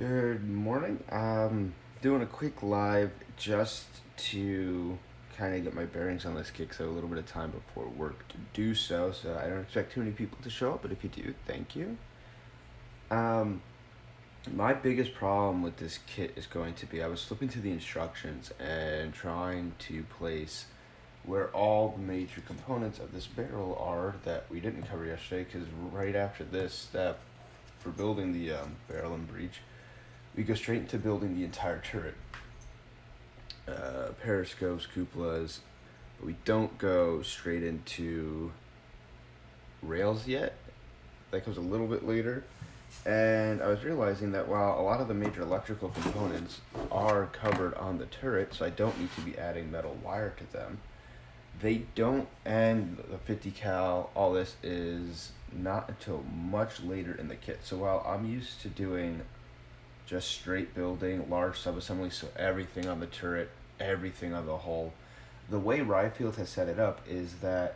Good morning. Doing a quick live just to kind of get my bearings on this kit because I have a little bit of time before work to do so. So I don't expect too many people to show up, but if you do, thank you. Um, my biggest problem with this kit is going to be I was flipping through the instructions and trying to place where all the major components of this barrel are that we didn't cover yesterday because right after this step for building the barrel and breech, we go straight into building the entire turret. Periscopes, cupolas, but we don't go straight into rails yet. That comes a little bit later. And I was realizing that while a lot of the major electrical components are covered on the turret, so I don't need to be adding metal wire to them, they don't, and the 50 cal, all this is not until much later in the kit. So while I'm used to doing just straight building, large subassemblies, so everything on the turret, everything on the hull. The way Ryfield has set it up is that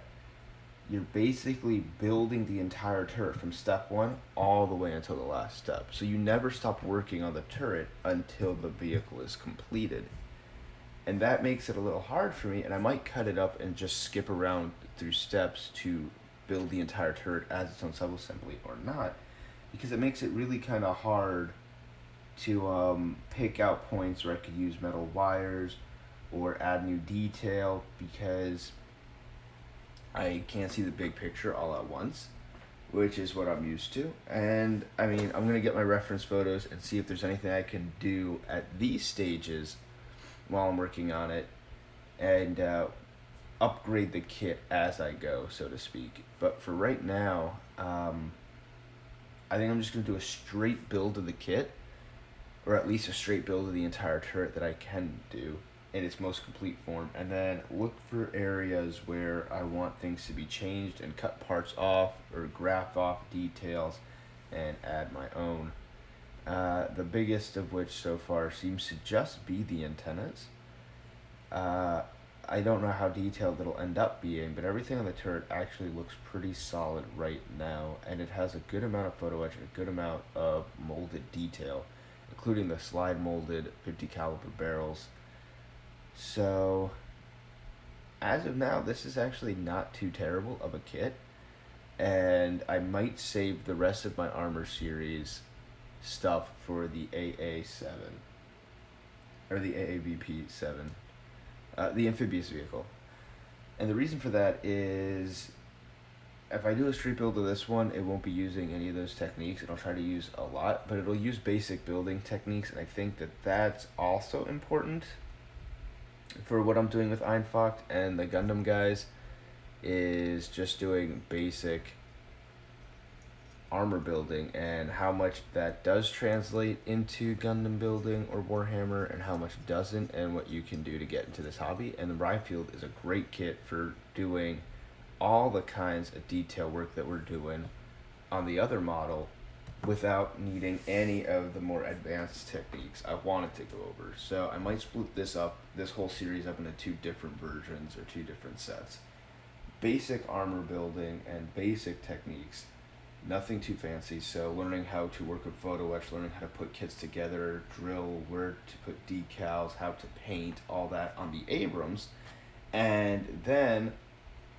you're basically building the entire turret from step one all the way until the last step. So you never stop working on the turret until the vehicle is completed. And that makes it a little hard for me, and I might cut it up and just skip around through steps to build the entire turret as its own subassembly or not, because it makes it really kind of hard to pick out points where I could use metal wires or add new detail because I can't see the big picture all at once, which is what I'm used to. And I mean, I'm going to get my reference photos and see if there's anything I can do at these stages while I'm working on it and upgrade the kit as I go, so to speak. But for right now, I think I'm just going to do a straight build of the kit, or at least a straight build of the entire turret that I can do in its most complete form, and then look for areas where I want things to be changed and cut parts off or graph off details and add my own. The biggest of which so far seems to just be the antennas. Uh, I don't know how detailed it'll end up being, but everything on the turret actually looks pretty solid right now, and it has a good amount of photo etch and a good amount of molded detail, including the slide molded 50 caliber barrels. So, as of now, this is actually not too terrible of a kit, and I might save the rest of my Armor series stuff for the AA7, or the AAVP7, the amphibious vehicle. And the reason for that is if I do a street build of this one, it won't be using any of those techniques. It'll try to use a lot, but it'll use basic building techniques, and I think that that's also important for what I'm doing with Einfocht and the Gundam guys, is just doing basic armor building and how much that does translate into Gundam building or Warhammer and how much doesn't, and what you can do to get into this hobby. And the Ryfield is a great kit for doing all the kinds of detail work that we're doing on the other model without needing any of the more advanced techniques I wanted to go over. So I might split this whole series up into two different versions or two different sets. Basic armor building and basic techniques, nothing too fancy. So learning how to work with photo etch, learning how to put kits together, drill where to put decals, how to paint, all that on the Abrams. And then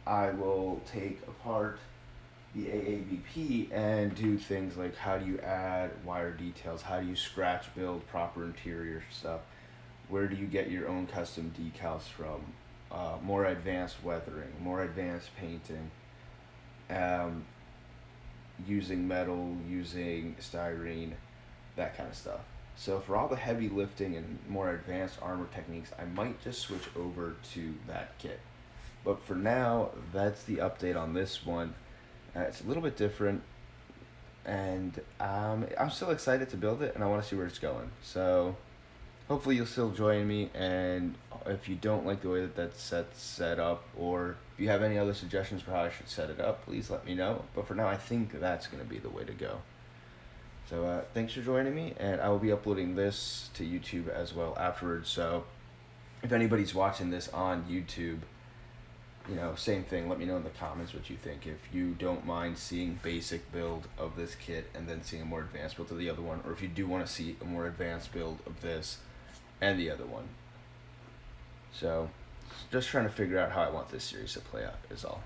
I will take apart the AAVP and do things like how do you add wire details, how do you scratch build proper interior stuff, where do you get your own custom decals from, more advanced weathering, more advanced painting, um, using metal, using styrene, that kind of stuff. So for all the heavy lifting and more advanced armor techniques, I might just switch over to that kit. But for now, that's the update on this one. It's a little bit different, and I'm still excited to build it, and I want to see where it's going. So hopefully you'll still join me, and if you don't like the way that that's set up, or if you have any other suggestions for how I should set it up, please let me know. But for now, I think that's going to be the way to go. So thanks for joining me, and I will be uploading this to YouTube as well afterwards. So if anybody's watching this on YouTube, same thing. Let me know in the comments what you think. If you don't mind seeing basic build of this kit and then seeing a more advanced build of the other one, or if you do want to see a more advanced build of this and the other one. So, just trying to figure out how I want this series to play out is all.